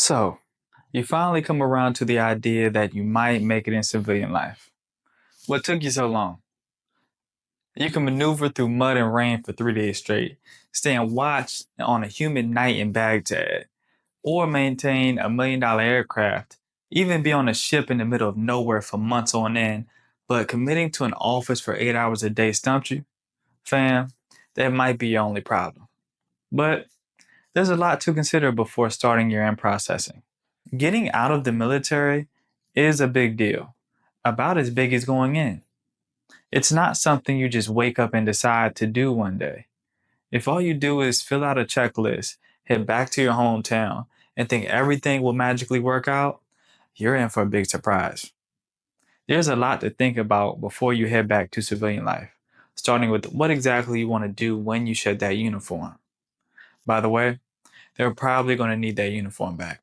So, you finally come around to the idea that you might make it in civilian life. What took you so long? You can maneuver through mud and rain for 3 days straight, stay and watch on a humid night in Baghdad, or maintain $1 million aircraft, even be on a ship in the middle of nowhere for months on end, but committing to an office for 8 hours a day stumped you? Fam, that might be your only problem. But there's a lot to consider before starting your end processing. Getting out of the military is a big deal, about as big as going in. It's not something you just wake up and decide to do one day. If all you do is fill out a checklist, head back to your hometown, and think everything will magically work out, you're in for a big surprise. There's a lot to think about before you head back to civilian life, starting with what exactly you want to do when you shed that uniform. By the way, they're probably going to need that uniform back.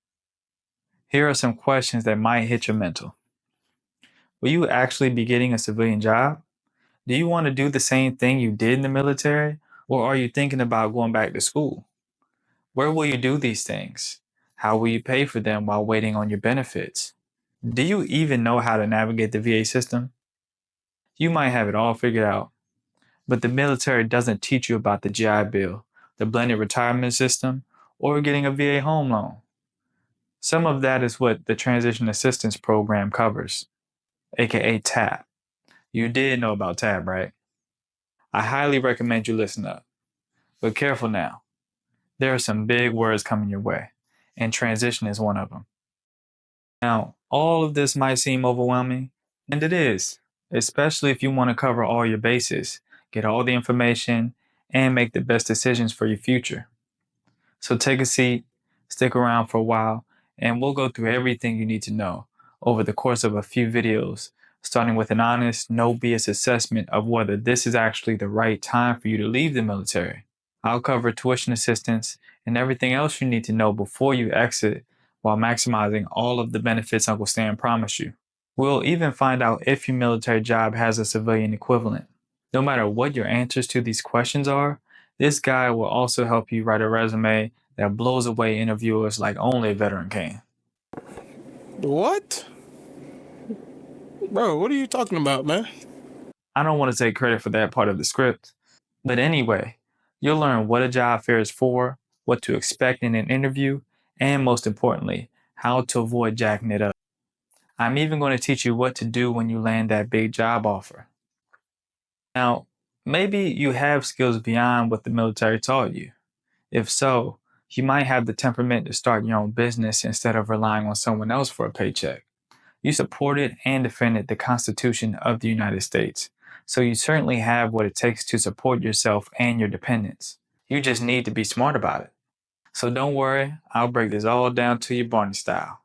Here are some questions that might hit your mental. Will you actually be getting a civilian job? Do you want to do the same thing you did in the military? Or are you thinking about going back to school? Where will you do these things? How will you pay for them while waiting on your benefits? Do you even know how to navigate the VA system? You might have it all figured out, but the military doesn't teach you about the GI Bill, the blended retirement system, or getting a VA home loan. Some of that is what the Transition Assistance Program covers, aka TAP. You did know about TAP, right? I highly recommend you listen up. But careful now. There are some big words coming your way, and transition is one of them. Now, all of this might seem overwhelming, and it is, especially if you want to cover all your bases, get all the information, and make the best decisions for your future. So take a seat, stick around for a while, and we'll go through everything you need to know over the course of a few videos, starting with an honest, no BS assessment of whether this is actually the right time for you to leave the military. I'll cover tuition assistance and everything else you need to know before you exit while maximizing all of the benefits Uncle Stan promised you. We'll even find out if your military job has a civilian equivalent. No matter what your answers to these questions are, this guide will also help you write a resume that blows away interviewers like only a veteran can. What? Bro, what are you talking about, man? I don't want to take credit for that part of the script. But anyway, you'll learn what a job fair is for, what to expect in an interview, and most importantly, how to avoid jacking it up. I'm even going to teach you what to do when you land that big job offer. Now, maybe you have skills beyond what the military taught you. If so, you might have the temperament to start your own business instead of relying on someone else for a paycheck. You supported and defended the Constitution of the United States, so you certainly have what it takes to support yourself and your dependents. You just need to be smart about it. So don't worry, I'll break this all down to you Barney style.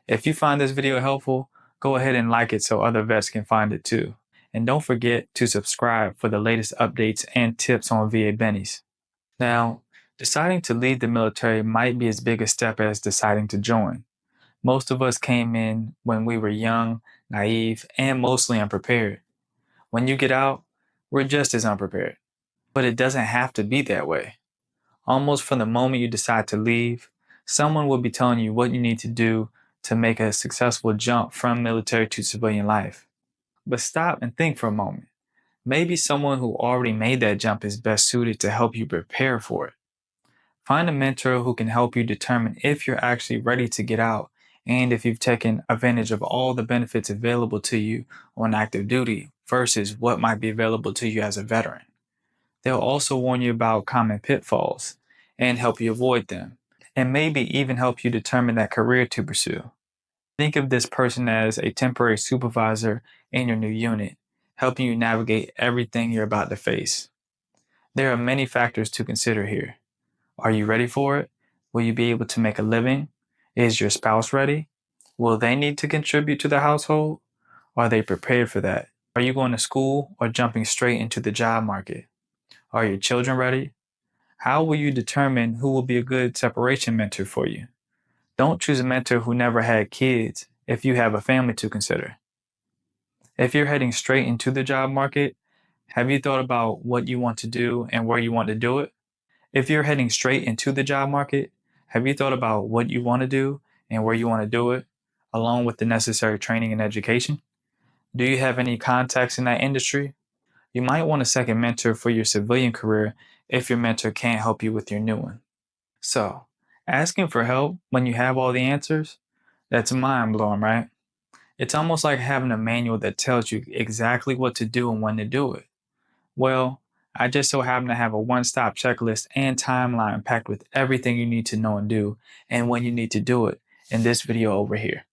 If you find this video helpful, go ahead and like it so other vets can find it too. And don't forget to subscribe for the latest updates and tips on VA bennies. Now, deciding to leave the military might be as big a step as deciding to join. Most of us came in when we were young, naive, and mostly unprepared. When you get out, we're just as unprepared. But it doesn't have to be that way. Almost from the moment you decide to leave, someone will be telling you what you need to do to make a successful jump from military to civilian life. But stop and think for a moment. Maybe someone who already made that jump is best suited to help you prepare for it. Find a mentor who can help you determine if you're actually ready to get out and if you've taken advantage of all the benefits available to you on active duty versus what might be available to you as a veteran. They'll also warn you about common pitfalls and help you avoid them, and maybe even help you determine that career to pursue. Think of this person as a temporary supervisor in your new unit, helping you navigate everything you're about to face. There are many factors to consider here. Are you ready for it? Will you be able to make a living? Is your spouse ready? Will they need to contribute to the household? Are they prepared for that? Are you going to school or jumping straight into the job market? Are your children ready? How will you determine who will be a good separation mentor for you? Don't choose a mentor who never had kids if you have a family to consider. If you're heading straight into the job market, have you thought about what you want to do and where you want to do it? If you're heading straight into the job market, Have you thought about what you want to do and where you want to do it, along with the necessary training and education? Do you have any contacts in that industry? You might want a second mentor for your civilian career if your mentor can't help you with your new one. So, asking for help when you have all the answers, that's mind blowing, right? It's almost like having a manual that tells you exactly what to do and when to do it. Well, I just so happen to have a one stop checklist and timeline packed with everything you need to know and do, and when you need to do it in this video over here.